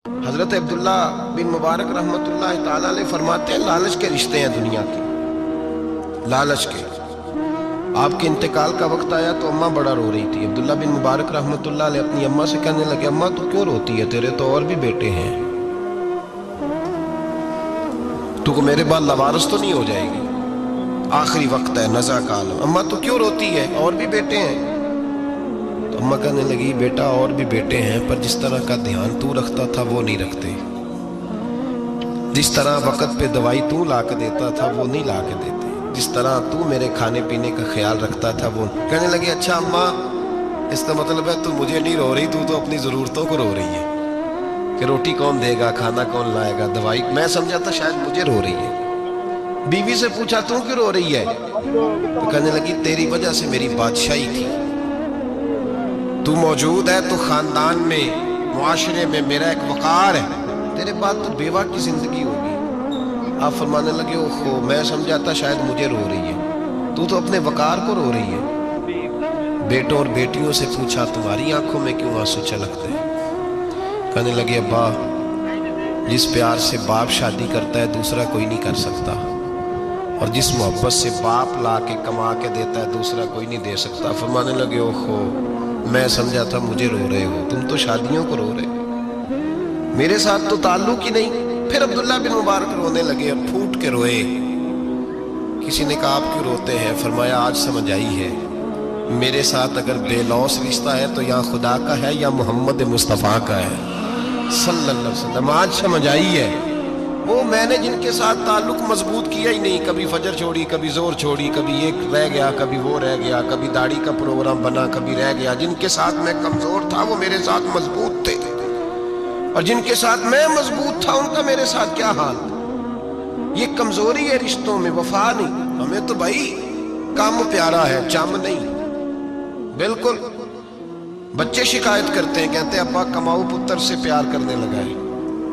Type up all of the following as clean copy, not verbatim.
حضرت عبداللہ بن مبارک رحمتہ تعالی علیہ فرماتے ہیں لالچ کے رشتے ہیں دنیا کے، لالچ کے۔ آپ کے انتقال کا وقت آیا تو اماں بڑا رو رہی تھی۔ عبداللہ بن مبارک رحمتہ علیہ اپنی اماں سے کہنے لگے، اماں تو کیوں روتی ہے، تیرے تو اور بھی بیٹے ہیں، تو کو میرے بعد لوارث تو نہیں ہو جائے گی، آخری وقت ہے، نزع کا عالم، اماں تو کیوں روتی ہے، اور بھی بیٹے ہیں؟ تو اماں کہنے لگی، بیٹا اور بھی بیٹے ہیں، پر جس طرح کا دھیان تو رکھتا تھا وہ نہیں رکھتے، جس طرح وقت پہ دوائی تو لا کے دیتا تھا وہ نہیں لا کے دیتے، جس طرح تو میرے کھانے پینے کا خیال رکھتا تھا وہ۔ کہنے لگے، اچھا اماں، اس کا مطلب ہے تو مجھے نہیں رو رہی، تو اپنی ضرورتوں کو رو رہی ہے کہ روٹی کون دے گا، کھانا کون لائے گا، دوائی۔ میں سمجھا تھا شاید مجھے رو رہی ہے۔ بیوی سے پوچھا، تو کیوں رو رہی ہے؟ تو کہنے لگی، تیری وجہ سے میری بادشاہی تھی، تو موجود ہے تو خاندان میں، معاشرے میں میرا ایک وقار ہے، تیرے بعد تو بیوہ کی زندگی ہوگی۔ آپ فرمانے لگے، اوہو، میں سمجھا تھا شاید مجھے رو رہی ہے، تو اپنے وقار کو رو رہی ہے۔ بیٹوں اور بیٹیوں سے پوچھا، تمہاری آنکھوں میں کیوں آنسو چھلکتے ہیں؟ کہنے لگے، ابا، جس پیار سے باپ شادی کرتا ہے دوسرا کوئی نہیں کر سکتا، اور جس محبت سے باپ لا کے کما کے دیتا ہے دوسرا کوئی نہیں دے سکتا۔ فرمانے لگے، اوہو، میں سمجھا تھا مجھے رو رہے ہو، تم تو شادیوں کو رو رہے ہو، میرے ساتھ تو تعلق ہی نہیں۔ پھر عبداللہ بن مبارک رونے لگے اور پھوٹ کے روئے۔ کسی نے کہا، آپ کیوں روتے ہیں؟ فرمایا، آج سمجھ آئی ہے، میرے ساتھ اگر بے لوث رشتہ ہے تو یا خدا کا ہے یا محمد مصطفیٰ کا ہے صلی اللہ علیہ وسلم۔ آج سمجھ آئی ہے، وہ میں نے جن کے ساتھ تعلق مضبوط کیا ہی نہیں، کبھی فجر چھوڑی، کبھی زور چھوڑی، کبھی ایک رہ گیا، کبھی وہ رہ گیا، کبھی داڑھی کا پروگرام بنا، کبھی رہ گیا، جن کے ساتھ میں کمزور تھا وہ میرے ساتھ مضبوط تھے، اور جن کے ساتھ میں مضبوط تھا ان کا میرے ساتھ کیا حال تھا۔ یہ کمزوری ہے رشتوں میں، وفا نہیں۔ ہمیں تو بھائی کام پیارا ہے، چم نہیں۔ بالکل، بچے شکایت کرتے ہیں، کہتے ہیں ابا کماؤ پتر سے پیار کرنے لگا ہے،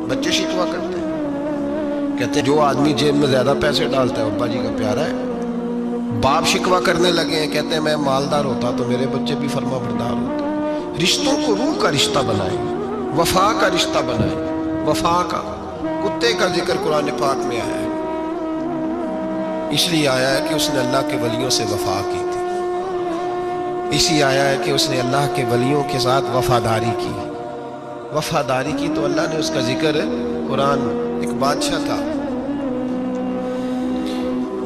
بچے شکوا کرتے ہیں، کہتے ہیں جو آدمی جیب میں زیادہ پیسے ڈالتا ہے ابا جی کا پیارا ہے۔ باپ شکوا کرنے لگے ہیں، کہتے ہیں میں مالدار ہوتا تو میرے بچے بھی فرما بردار ہوتے۔ رشتوں کو روح کا رشتہ بنائیں، وفا کا رشتہ بنائیں، وفا کا۔ کتے کا ذکر قرآن پاک میں آیا ہے، اس لیے آیا ہے کہ اس نے اللہ کے ولیوں سے وفا کی تھی، اسی آیا ہے کہ اس نے اللہ کے ولیوں کے ساتھ وفاداری کی، وفاداری کی تو اللہ نے اس کا ذکر قرآن۔ ایک بادشاہ تھا،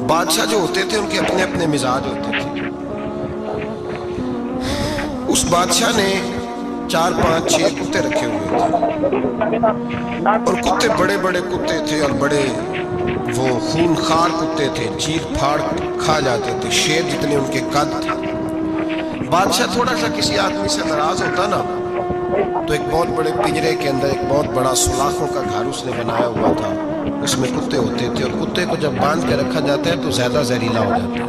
بادشاہ جو ہوتے تھے ان کے اپنے اپنے مزاج ہوتے تھے۔ اس بادشاہ نے 4 5 6 کتے رکھے ہوئے تھے، اور کتے بڑے بڑے کتے تھے، اور بڑے وہ خونخوار کتے تھے، چیر پھاڑ کھا جاتے تھے، شیر جتنے ان کے قد تھے۔ بادشاہ تھوڑا سا کسی آدمی سے ناراض ہوتا نا تو ایک بہت بڑے پنجرے کے اندر ایک بہت بڑا سلاخوں کا گھر اس نے بنایا ہوا تھا، اس میں کتے ہوتے تھے، اور کتے کو جب باندھ کے رکھا جاتا ہے تو زیادہ زہریلا ہو جاتا ہے،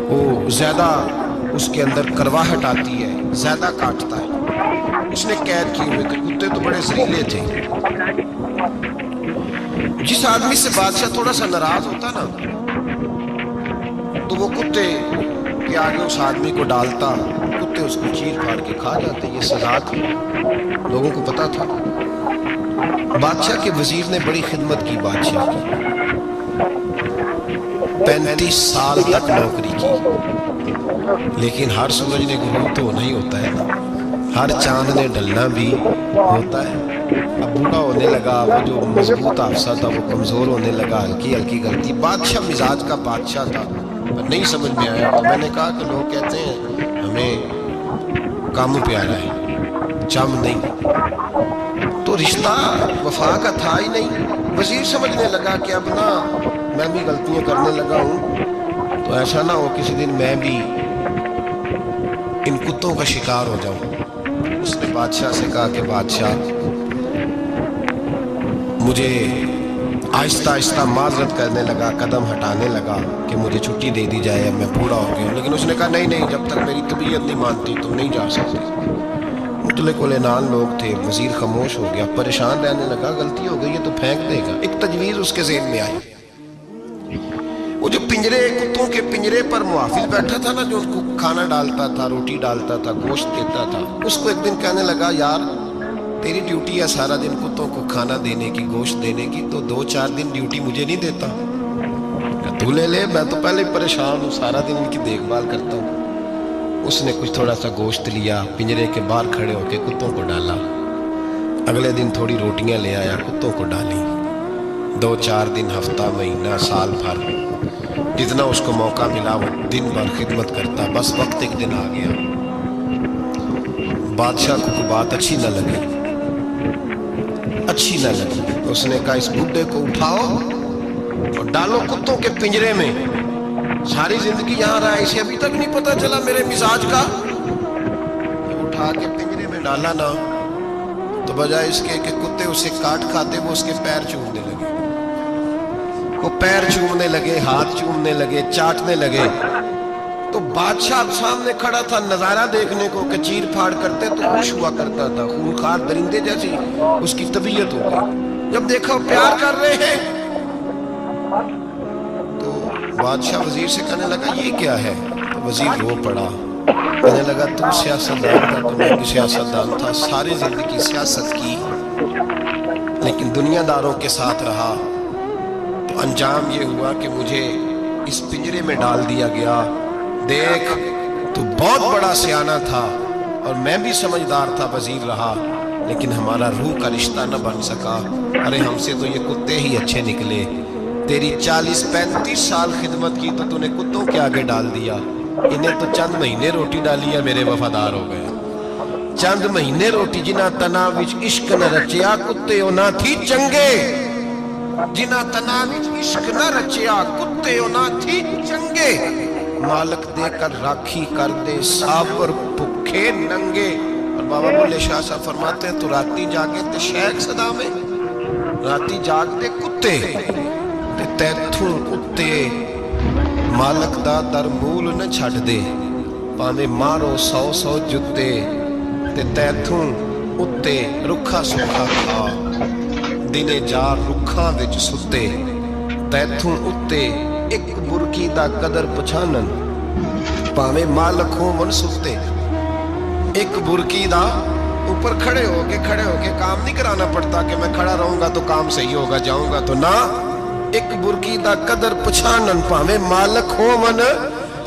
وہ زیادہ اس کے اندر کرواہٹ آتی ہے، زیادہ کاٹتا ہے۔ اس نے قید کیے ہوئے تھے، کتے تو بڑے زہریلے تھے۔ جس آدمی سے بادشاہ تھوڑا سا ناراض ہوتا نا تو وہ کتے کہ آگے اس آدمی کو ڈالتا، کتے اس کو چیر پھاڑ کے کھا جاتے۔ یہ سزا تھی، لوگوں کو پتا تھا۔ بادشاہ کے وزیر نے بڑی خدمت کی بادشاہ کی، 35 سال تک نوکری کی، لیکن ہر سورج نے غروب تو نہیں ہوتا ہے نا، ہر چاند نے ڈلنا بھی ہوتا ہے۔ اب بوڑھا ہونے لگا، وہ جو مضبوط حافظہ تھا وہ کمزور ہونے لگا، ہلکی ہلکی غلطی۔ بادشاہ مزاج کا بادشاہ تھا، نہیں سمجھ میں آیا تو میں نے کہا کہ لوگ کہتے ہیں ہمیں کام پیارا ہے، چم نہیں، تو رشتہ وفا کا تھا ہی نہیں۔ وزیر سمجھنے لگا کہ اب نا میں بھی غلطیاں کرنے لگا ہوں تو ایسا نہ ہو کسی دن میں بھی ان کتوں کا شکار ہو جاؤں۔ اس نے بادشاہ سے کہا کہ بادشاہ، مجھے آہستہ آہستہ معذرت کرنے لگا، قدم ہٹانے لگا کہ مجھے چھٹی دے دی جائے، اب میں بوڑھا ہو گیا ہوں، لیکن اس نے کہا نہیں نہیں، جب تک میری طبیعت نہیں مانتی تم نہیں جا سکتے۔ مطلق العنان لوگ تھے، وزیر خاموش ہو گیا، پریشان رہنے لگا، غلطی ہو گئی ہے تو پھینک دے گا۔ ایک تجویز اس کے ذہن میں آئی، وہ جو پنجرے، کتوں کے پنجرے پر محافظ بیٹھا تھا نا، جو ان کو کھانا ڈالتا تھا، روٹی ڈالتا تھا، گوشت دیتا تھا، اس کو ایک دن کہنے لگا، یار तेरी ड्यूटी है सारा दिन कुत्तों को खाना देने की, गोश्त देने की, तो 2-4 दिन ड्यूटी मुझे नहीं देता? तू ले ले, मैं तो पहले परेशान हूँ, सारा दिन इनकी देखभाल करता हूँ। उसने कुछ थोड़ा सा गोश्त लिया, पिंजरे के बाहर खड़े होके कुत्तों को डाला। अगले दिन थोड़ी रोटियां ले आया, कुत्तों को डाली। 2-4 दिन, हफ्ता, महीना, साल भर, जितना उसको मौका मिला वो दिन भर खिदमत करता। बस वक्त एक दिन आ गया, बादशाह को कोई बात अच्छी न लगी, अच्छी न लगी। उसने कहा इस बुड्ढे को उठाओ और डालो कुत्तों के पिंजरे में। सारी जिंदगी यहाँ रहा, इसे अभी तक नहीं पता चला मेरे मिजाज का। उठा के पिंजरे में डाला ना, तो बजाय इसके कि कुत्ते उसे काट खाते, वो उसके पैर चूमने लगे। वो पैर चूमने लगे, हाथ चूमने लगे, चाटने लगे। तो बादशाह सामने खड़ा था नजारा देखने को कि चीर फाड़ करते तो खुश हुआ करता था, खूंखार दरिंदे जैसी उसकी तबीयत हो गई। जब देखा प्यार कर रहे हैं तो बादशाह वजीर से कहने लगा ये क्या है? तो वजीर रो पड़ा, कहने लगा तू सियासतदान था, तो मैं भी सियासतदान था, सारी जिंदगी सियासत की, लेकिन दुनियादारों के साथ रहा, तो अंजाम ये हुआ कि मुझे इस पिंजरे में डाल दिया गया। देख, तू बहुत बड़ा सियाना था और मैं भी समझदार था, वजीर रहा, लेकिन हमारा रूह का रिश्ता न बन सका। अरे हमसे तो ये कुत्ते ही अच्छे निकले। तेरी 40-35 साल खिदमत की तो तूने कुत्तों के आगे डाल दिया। इन्हें तो चंद महीने रोटी डाली है, मेरे वफादार हो गए। चंद महीने रोटी, जिन्हां तना विच इश्क न रचिया, कुत्ते ना थी चंगे। जिन्हां तना विच इश्क न रचिया, कुत्ते ना थी चंगे। मालक देकर राखी कर दे, साबर भुखे नंगे। और बाबा बुल्ले शाह साहब फरमाते हैं, तो राती जागे ते शेख सदा में, राती जागते कुत्ते ते तैथू कुत्ते मालक दा दर मूल न छड़ दे। भावे मारो 100 जुत्ते ते तैथू उत्ते रुखा सुखा खा। दिने जा रुखा विच सुते, तैथू उत्ते एक बुरकी दा कदर पछानन। भावे मालक हो मन सुते, एक बुरकी दा ऊपर खड़े होके काम नहीं कराना पड़ता कि मैं खड़ा रहूंगा तो काम सही होगा, जाऊंगा तो ना। एक बुरकी दा कदर पछानन, भावे मालक हो मन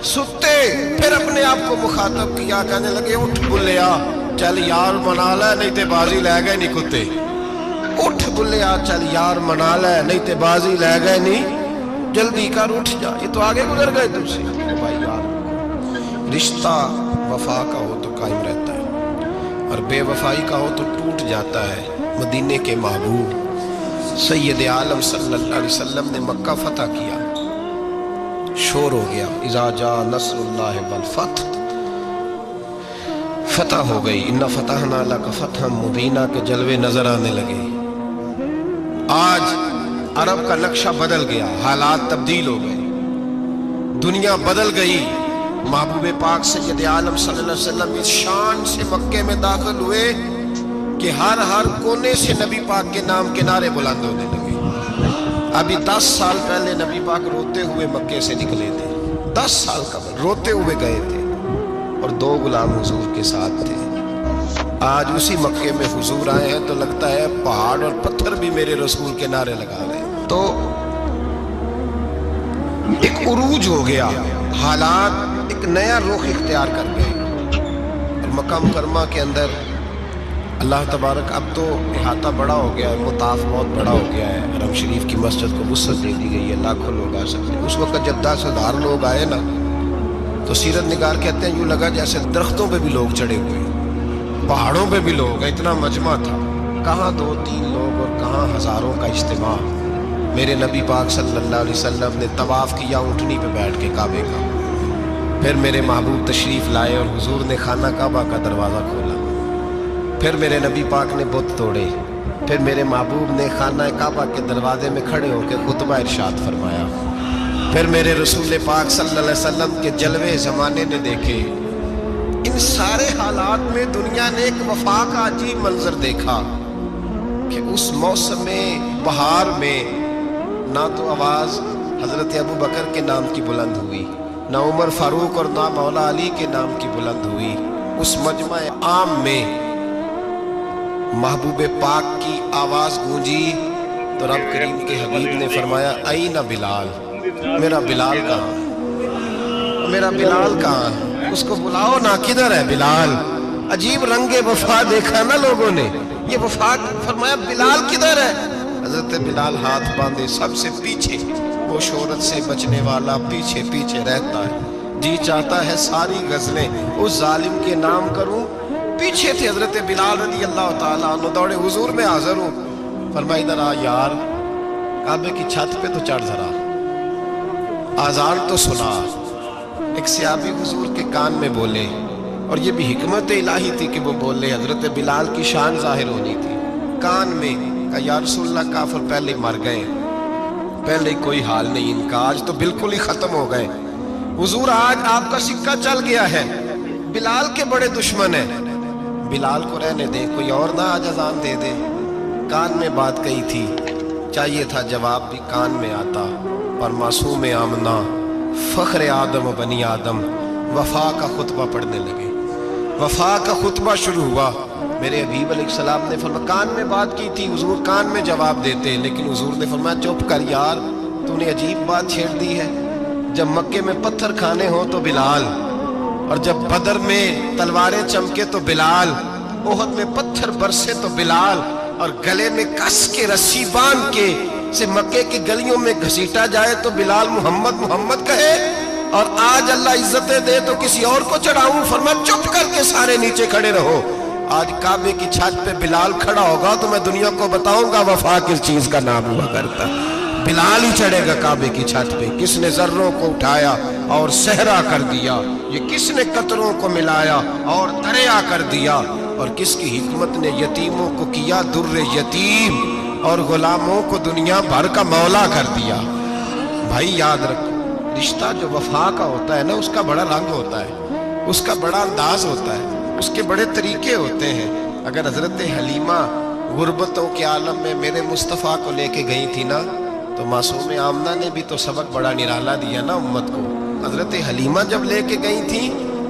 सुते। फिर अपने आप को मुखातब किया, कहने लगे उठ बुल्लिया, चल यार मना ले, नहीं ते बाजी ले गए नहीं कुत्ते। उठ बुल्लिया, चल यार मना ले, नहीं ते बाजी ले गए नहीं, जल्दी कर उठ जा, ये तो आगे गुजर गए तुझसे। भाई यार, रिश्ता वफा का हो तो कायम रहता है और बेवफाई का हो तो टूट जाता है। मदीने के महबूब सैयद आलम सल्लल्लाहु अलैहि वसल्लम ने मक्का फतह किया, शोर हो गया, इज़ा जा नस्रुल्लाह वल फतह, फतह हो गई। इन्ना फतहना लका फतहम मुबीना के जलवे नजर आने लगे। आज अरब का नक्शा बदल गया, हालात तब्दील हो गए, दुनिया बदल गई। महबूब पाक सैयद आलम सल्लल्लाहु अलैहि वसल्लम इस शान से मक्के में दाखिल हुए कि हर कोने से नबी पाक के नाम के नारे बुलंद होने लगे। अभी 10 साल पहले नबी पाक रोते हुए मक्के से निकले थे, 10 साल कबल रोते हुए गए थे और 2 गुलाम हुजूर के साथ थे। आज उसी मक्के में हुजूर आए हैं तो लगता है पहाड़ और पत्थर भी मेरे रसूल के नारे लगा रहे हैं। तो एक उरूज हो गया, हालात एक नया रुख इख्तियार कर गए। और मक्का मुकरमा के अंदर अल्लाह तबारक, अब तो इहाता बड़ा हो गया है, मुताफ बहुत बड़ा हो गया है। हरम शरीफ की मस्जिद को वुसअत दे दी गई है, लाखों लोग आ सकते हैं। उस वक्त जब 10,000 लोग आए ना, तो सीरत निगार कहते हैं यूँ लगा जैसे दरख्तों पे भी लोग चढ़े हुए, पहाड़ों पे भी लोग, इतना मजमा था। कहाँ 2-3 लोग और कहाँ हज़ारों का इज्तिमा। मेरे नबी पाक सल्लल्लाहु अलैहि वसल्लम ने तवाफ़ किया ऊँटनी पे बैठ के काबे का। फिर मेरे महबूब तशरीफ़ लाए और हुजूर ने खाना काबा का दरवाज़ा खोला। फिर मेरे नबी पाक ने बुत तोड़े। फिर मेरे महबूब ने खाना काबा के दरवाजे में खड़े होकर खुतबा इरशाद फरमाया। फिर मेरे रसूल पाक सल्लल्लाहु अलैहि वसल्लम के जलवे ज़माने ने देखे। इन सारे हालात में दुनिया ने एक वफा का अजीब मंजर देखा कि उस मौसम में बहार में ना तो आवाज़ हज़रत अबू बकर के नाम की बुलंद हुई, ना उमर फारूक और ना मौला अली के नाम की बुलंद हुई। उस मजमा आम में महबूब पाक की आवाज गूंजी तो रब करीम के हबीब ने फरमाया ऐना बिलाल, मेरा बिलाल कहाँ है, मेरा बिलाल कहाँ है, उसको बुलाओ ना, किधर है बिलाल। अजीब रंगे वफा देखा ना लोगों ने, ये वफा। फरमाया बिलाल किधर है। हजरत बिलाल हाथ बांधे सबसे पीछे, वो शोहरत से बचने वाला पीछे पीछे रहता है। जी चाहता है सारी गजलें उस जालिम के नाम करूं। पीछे थे हजरत बिलाल रज़ी अल्लाह ताला अन्हु, दौड़े हुजूर में हाजिर हूं। फरमाया इधर आ यार, काबे की छत पे तो चढ़ जरा, आजान तो सुना। एक सहाबी हुजूर के कान में बोले, और ये भी हिकमत इलाही थी कि वो बोले, हजरत बिलाल की शान जाहिर होनी थी। कान में का या रसूलल्लाह, काफिर पहले ही मर गए, पहले ही कोई हाल नहीं इनका, आज तो बिल्कुल ही खत्म हो गए। हुजूर आज आपका सिक्का चल गया है, बिलाल के बड़े दुश्मन है, बिलाल को रहने दे, कोई और ना आज अजान दे दे। कान में बात कही थी, चाहिए था जवाब भी कान में आता, पर मासूम आमना फख्र आदम बनी आदम वफा का खुतबा पढ़ने लगे। वफा का खुतबा शुरू हुआ। मेरे हबीब अलैहिस्सलाम ने फरमाया, कान में बात की थी, हुजूर कान में जवाब देते, लेकिन हुजूर ने फरमाया चुप कर यार, तूने अजीब बात छेड़ दी है। जब मक्के में पत्थर खाने हो तो बिलाल, और जब बदर में तलवारें चमके तो बिलाल, ओहद में पत्थर बरसे तो बिलाल, और गले में कस के रस्सी बांध के से मक्के की गलियों में घसीटा जाए तो बिलाल मुहम्मद मुहम्मद कहे, और आज अल्लाह इज्जतें दे तो किसी और को चढ़ाऊं। फरमाया चुप करके सारे नीचे खड़े रहो। आज काबे की छत पे बिलाल खड़ा होगा तो मैं दुनिया को बताऊंगा वफा किस चीज का नाम हुआ करता। बिलाल ही चढ़ेगा काबे की छत पे। किसने जर्रों को उठाया और सहरा कर दिया, ये किसने कतरों को मिलाया और दरिया कर दिया, और किसकी हिकमत ने यतीमों को किया दुर्रे यतीम, और गुलामों को दुनिया भर का मौला कर दिया। भाई याद रखो, रिश्ता जो वफा का होता है ना, उसका बड़ा रंग होता है, उसका बड़ा अंदाज होता है, उसके बड़े तरीके होते हैं। अगर हजरत हलीमा गुर्बतों के आलम में मेरे मुस्तफ़ा को लेके गई थी ना, तो मासूम आमना ने भी तो सबक बड़ा निराला दिया ना उम्मत को। हजरत हलीमा जब लेके गई थी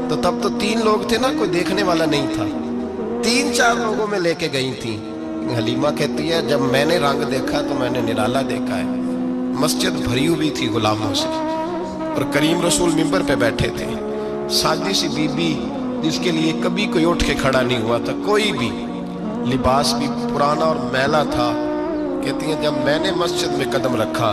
तो तब तो 3 लोग थे ना, कोई देखने वाला नहीं था, 3-4 लोगों में लेके गई थी। हलीमा कहती है जब मैंने रंग देखा तो मैंने निराला देखा है। मस्जिद भरी हुई थी गुलामों से, और करीम रसूल मिंबर पे बैठे थे। सादी सी बीबी जिसके लिए कभी कोई उठ के खड़ा नहीं हुआ था, कोई भी, लिबास भी पुराना और मैला था। कहती है जब मैंने मस्जिद में कदम रखा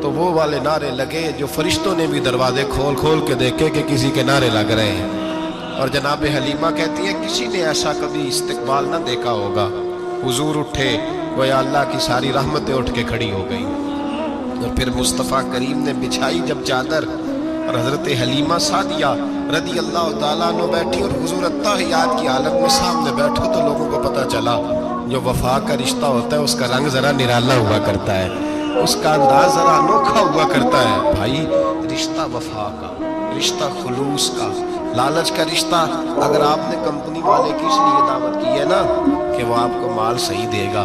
तो वो वाले नारे लगे जो फरिश्तों ने भी दरवाजे खोल खोल के देखे कि किसी के नारे लग रहे हैं। और जनाब हलीमा कहती है किसी ने ऐसा कभी इस्तकबाल ना देखा होगा। हुजूर उठे, गोया अल्लाह की सारी रहमतें उठ के खड़ी हो गई। और फिर मुस्तफ़ा करीम ने बिछाई जब चादर, और हजरत हलीमा सादिया रदी अल्लाह ताला अन्हा बैठी, और हुजूर अत्तहियात की हालत में सामने बैठो तो लोगों को पता चला जो वफा का रिश्ता होता है उसका रंग जरा निराला हुआ करता है, उसका अंदाज जरा अनोखा हुआ करता है। भाई रिश्ता वफा का, रिश्ता खुलूस का, लालच का रिश्ता। अगर आपने कंपनी वाले की इसलिए दावत की है ना कि वो आपको माल सही देगा,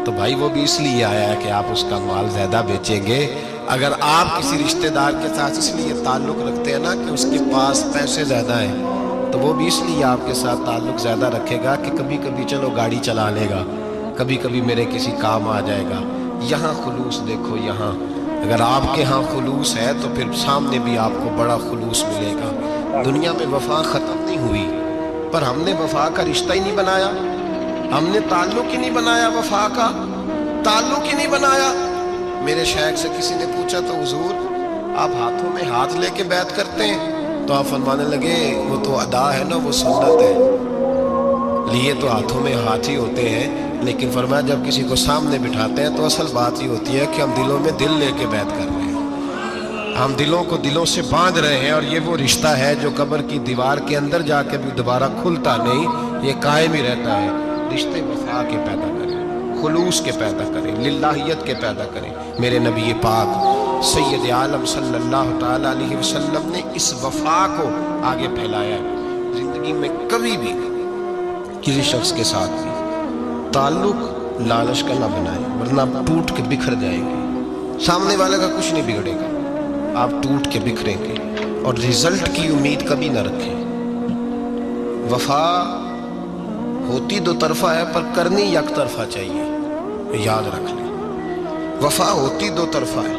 तो भाई वो भी इसलिए आया है कि आप उसका माल ज्यादा बेचेंगे। अगर आप किसी रिश्तेदार के साथ इसलिए ताल्लुक रखते हैं ना कि उसके पास पैसे ज्यादा हैं, तो वो भी इसलिए आपके साथ ताल्लुक ज्यादा रखेगा कि कभी कभी चलो गाड़ी चला लेगा, कभी कभी मेरे किसी काम आ जाएगा। यहाँ खुलूस देखो, यहाँ अगर आपके यहाँ खुलूस है तो फिर सामने भी आपको बड़ा खुलूस मिलेगा। दुनिया में वफा ख़त्म नहीं हुई, पर हमने वफा का रिश्ता ही नहीं बनाया, हमने ताल्लुक ही नहीं बनाया, वफा का ताल्लुक ही नहीं बनाया। मेरे शेख से किसी ने पूछा तो हुजूर आप हाथों में हाथ लेके बैत करते हैं, तो आप फरमाने लगे वो तो अदा है ना, वो सुन्नत है, लिए तो हाथों में हाथ ही होते हैं, लेकिन फरमाया जब किसी को सामने बिठाते हैं तो असल बात ही होती है कि हम दिलों में दिल लेके बैत कर रहे हैं, हम दिलों को दिलों से बांध रहे हैं। और ये वो रिश्ता है जो कब्र की दीवार के अंदर जाके भी दोबारा खुलता नहीं, ये कायम ही रहता है। रिश्ते वफा के पैदा करें, खुलूस के पैदा करें, लिल्लाहियत के पैदा करें। मेरे नबी पाक सैयद आलम सल्लल्लाहु ताला अलैहि वसल्लम ने इस वफा को आगे फैलाया है। जिंदगी में कभी भी किसी शख्स के साथ भी ताल्लुक लालच का ना बनाए, वरना आप टूट के बिखर जाएंगे। सामने वाले का कुछ नहीं बिगड़ेगा, आप टूट के बिखरेंगे, और रिजल्ट की उम्मीद कभी ना रखें। वफा ہوتی دو طرفہ ہے پر کرنی یک طرفہ چاہیے، یاد رکھ لیں۔ وفا ہوتی دو طرفہ ہے،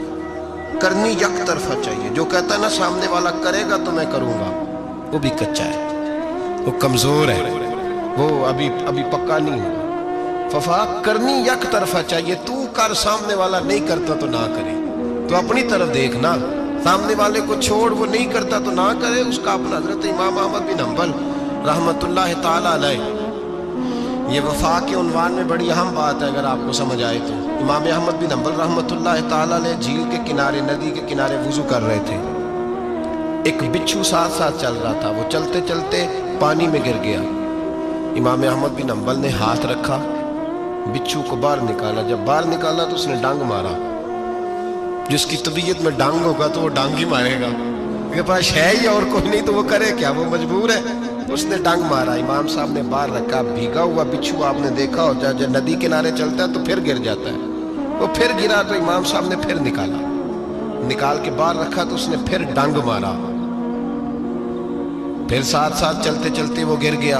کرنی یک طرفہ چاہیے۔ جو کہتا ہے نا سامنے والا کرے گا تو میں کروں گا، وہ بھی کچا ہے، وہ کمزور ہے، وہ ابھی پکا نہیں ہوا۔ وفا کرنی یک طرفہ چاہیے، تو کر، سامنے والا نہیں کرتا تو نہ کرے، تو اپنی طرف دیکھنا، سامنے والے کو چھوڑ، وہ نہیں کرتا تو نہ کرے، اس کا اپنا۔ حضرت امام احمد بن حنبل رحمت اللہ تعالی علیہ، یہ وفا کے عنوان میں بڑی اہم بات ہے اگر آپ کو سمجھ آئے تو۔ امام احمد بن حنبل رحمت اللہ تعالی علیہ جھیل کے کنارے، ندی کے کنارے وضو کر رہے تھے، ایک بچھو ساتھ ساتھ چل رہا تھا، وہ چلتے چلتے پانی میں گر گیا۔ امام احمد بن حنبل نے ہاتھ رکھا، بچھو کو باہر نکالا، جب باہر نکالا تو اس نے ڈانگ مارا۔ جس کی طبیعت میں ڈانگ ہوگا تو وہ ڈانگ ہی مارے گا، میرے پاس ہے ہی اور کوئی نہیں تو وہ کرے کیا، وہ مجبور ہے، اس نے ڈانگ مارا۔ امام صاحب نے باہر رکھا، بھیگا ہوا بچھو آپ نے دیکھا ہو، جب ندی کنارے چلتا ہے تو پھر گر جاتا ہے، وہ پھر گرا تو امام صاحب نے پھر نکالا، نکال کے باہر رکھا تو اس نے پھر ڈانگ مارا، پھر ساتھ ساتھ چلتے چلتے وہ گر گیا۔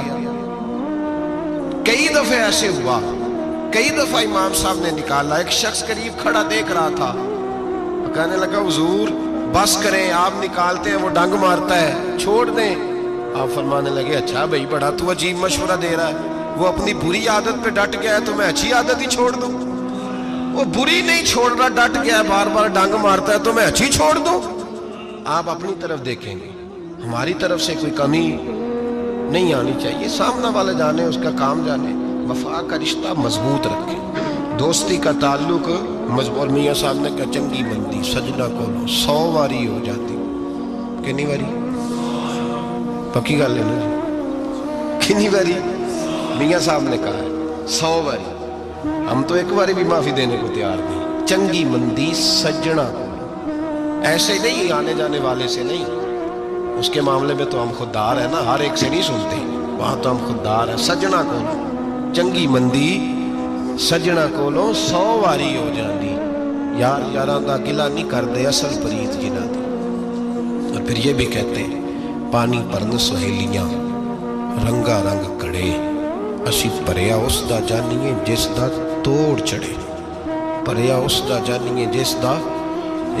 کئی دفعہ ایسے ہوا، کئی دفعہ امام صاحب نے نکالا۔ ایک شخص قریب کھڑا دیکھ رہا تھا، کہنے لگا حضور بس کریں، آپ نکالتے ہیں وہ ڈنگ مارتا ہے، چھوڑ دیں۔ آپ فرمانے لگے اچھا بھائی بڑا تو عجیب مشورہ دے رہا ہے، وہ اپنی بری عادت پہ ڈٹ گیا ہے تو میں اچھی عادت ہی چھوڑ دوں؟ وہ بری نہیں چھوڑ رہا، ڈٹ گیا ہے، بار بار ڈنگ مارتا ہے تو میں اچھی چھوڑ دوں؟ آپ اپنی طرف دیکھیں گے، ہماری طرف سے کوئی کمی نہیں آنی چاہیے، سامنے والے جانے، اس کا کام جانے۔ وفا کا رشتہ مضبوط رکھیں، دوستی کا تعلق مضبوط۔ میاں صاحب نے کہا چنگی مندی سجنا کو 100 واری ہو جاتی، کنی واری؟ پکی گل ہے نا جی، کنی واری؟ میاں صاحب نے کہا ہے 100 واری، ہم تو ایک باری بھی معافی دینے کو تیار نہیں۔ چنگی مندی سجنا کو، ایسے نہیں آنے جانے والے سے نہیں، اس کے معاملے میں تو ہم خوددار ہیں نا، ہر ایک سے نہیں سنتے، وہاں تو ہم خوددار ہیں۔ سجنا کو چنگی مندی سجنا کولوں 100 واری ہو جاندی، یار یاراں دا گلہ نہیں کردے اصل پریت جنہ دی۔ اور پھر یہ بھی کہتے پانی پرن سہیلیاں رنگا رنگ کڑے، اسی پریا اس دا جانیے جس دا توڑ چڑھے، پریا اس دا جانیے جس دا،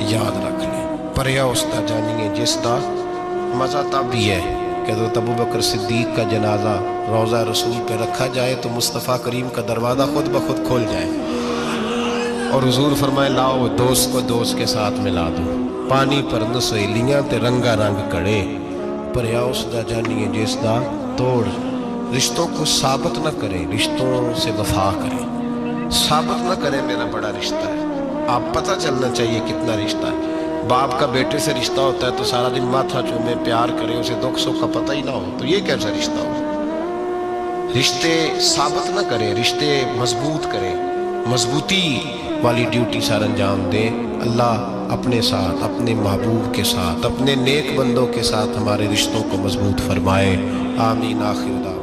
یاد رکھ لیں، پریا اس دا جانیے جس دا۔ مزہ تب بھی ہے کہ حضرت ابوبکر صدیق کا جنازہ روضہ رسول پہ رکھا جائے تو مصطفیٰ کریم کا دروازہ خود بخود کھول جائے اور حضور فرمائے لاؤ دوست کو دوست کے ساتھ ملا دو، پانی پرند سہیلیاں تے رنگا رنگ کڑے، پریا اس دا جانیے جس دا توڑ۔ رشتوں کو ثابت نہ کریں، رشتوں سے وفا کریں، ثابت نہ کریں میرا بڑا رشتہ ہے، آپ پتہ چلنا چاہیے کتنا رشتہ ہے۔ باپ کا بیٹے سے رشتہ ہوتا ہے تو سارا دن ماتھا چومے، پیار کرے، اسے دکھ سکھ کا پتہ ہی نہ ہو تو یہ کیسا رشتہ ہو؟ رشتے ثابت نہ کریں، رشتے مضبوط کریں، مضبوطی والی ڈیوٹی سر انجام دیں۔ اللہ اپنے ساتھ، اپنے محبوب کے ساتھ، اپنے نیک بندوں کے ساتھ ہمارے رشتوں کو مضبوط فرمائے، آمین، آخر دعوانا۔